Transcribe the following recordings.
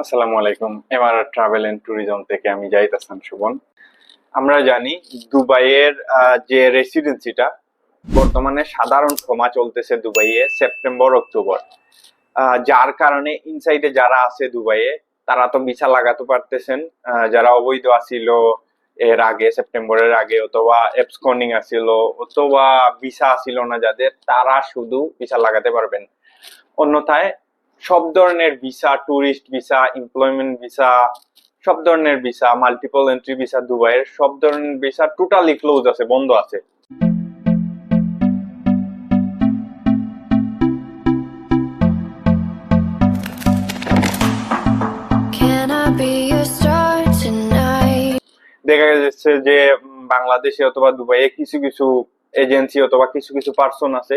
আসসালামু আলাইকুম। MRR travel and tourism থেকে আমি জাহিদ হাসান সুবন। আমরা জানি দুবাইয়ের যে রেসিডেন্সিটা বর্তমানে সাধারণ ক্ষমা চলতেছে দুবাইয়ে সেপ্টেম্বর অক্টোবর। যার কারণে ইনসাইডে যারা আছে দুবাইয়ে তারা তো ভিসা লাগাতে পারতেছেন। যারা অবৈধ আসিল এর আগে সেপ্টেম্বরের আগে, অথবা এবসকন্ডিং আসিল, অথবা ভিসা আসিল না যাদের, তারা শুধু ভিসা লাগাতে পারবেন। অন্যথায় সব ধরনের visa, tourist visa, employment visa, সব ধরনের ভিসা, মাল্টিপল এন্ট্রি ভিসা, দুবাইয়ের সব ধরনের ভিসা টোটালি ক্লোজ আছে, বন্ধ আছে। দেখা যাচ্ছে যে বাংলাদেশে অথবা দুবাইয়ে কিছু কিছু এজেন্সি অথবা কিছু কিছু পার্সন আছে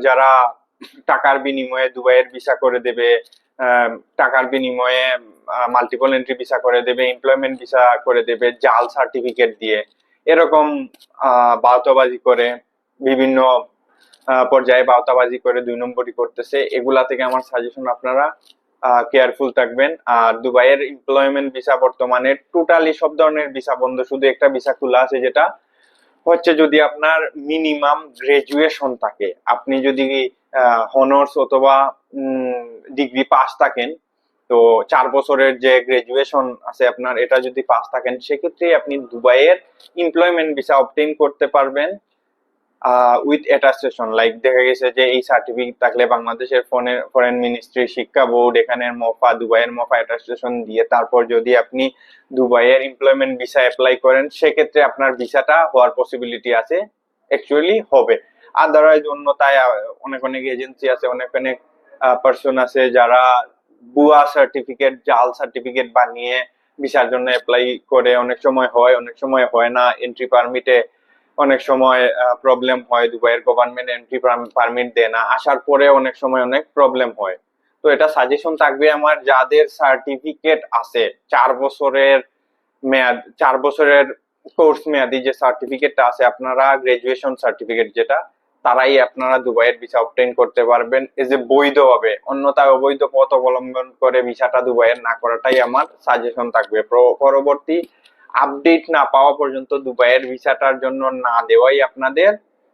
যারা টাকার বিনিময়ে দুবাইয়ের ভিসা করে দেবে, টাকার বিনিময়ে মাল্টিপল এন্ট্রি ভিসা করে দেবে, এমপ্লয়মেন্ট ভিসা করে দেবে জাল সার্টিফিকেট দিয়ে। এরকম বাউতাবাজি করে বিভিন্ন পর্যায়ে বাউতাবাজি করে 2 নম্বরই করতেছে। এগুলা থেকে আমার সাজেশন, আপনারা কেয়ারফুল থাকবেন। আর দুবাইয়ের এমপ্লয়মেন্ট ভিসা বর্তমানে টোটালি সব ধরনের ভিসা বন্ধ, শুধু একটা ভিসা খোলা আছে, যেটা হচ্ছে যদি আপনার মিনিমাম গ্রাজুয়েশন থাকে, আপনি যদি হনার্স অথবা ডিগ্রি পাস থাকেন, তো 4 বছরের যে গ্রাজুয়েশন আছে আপনার, এটা যদি পাস থাকেন, সেক্ষেত্রে আপনি দুবাইয়ের এমপ্লয়মেন্ট ভিসা অবটেইন করতে পারবেন উইথ অ্যাটাস্টেশন। লাইক দেখা গেছে যে এই সার্টিফিকেট থাকলে বাংলাদেশের ফরেন মিনিস্ট্রি, শিক্ষা বোর্ড, এখানের মফা, দুবাইয়ের মফা অ্যাটাস্টেশন দিয়ে তারপর যদি আপনি দুবাইয়ের এমপ্লয়মেন্ট ভিসা অ্যাপ্লাই করেন, সেক্ষেত্রে আপনার ভিসাটা হওয়ার পসিবিলিটি আছে, অ্যাকচুয়ালি হবে। আদারওয়াইজ অন্যথায় অনেক অনেক এজেন্সি আছে, অনেক অনেক পার্সন আছে যারা ভুয়া সার্টিফিকেট, জাল সার্টিফিকেট বানিয়ে ভিসার জন্য অ্যাপ্লাই করে। অনেক সময় হয়, অনেক সময় হয় না। এন্ট্রি পারমিটে অনেক সময় প্রবলেম হয়, দুবাইয়ের গভর্নমেন্ট এন্ট্রি পারমিট দেয় না, আসার পরে অনেক সময় অনেক প্রবলেম হয়। তো এটা সাজেশন থাকবে আমার, যাদের সার্টিফিকেট আছে 4 বছরের মেয়াদ, 4 বছরের কোর্স মেয়াদি যে সার্টিফিকেটটা আছে, আপনারা গ্রাজুয়েশন সার্টিফিকেট যেটা, তারাই আপনারা দুবাইয়ের ভিসা অবটেইন করতে পারবেন এই যে বৈধভাবে। অন্যথায় অবৈধ পথ অবলম্বন করে ভিসাটা দুবাইয়ের না করাটাই আমার সাজেশন থাকবে। পরবর্তী আপডেট না পাওয়া পর্যন্ত দুবাইয়ের ভিসাটার জন্য না দেওয়াই আপনাদের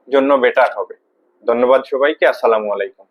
জন্য বেটার হবে। ধন্যবাদ সবাইকে। আসসালামু আলাইকুম।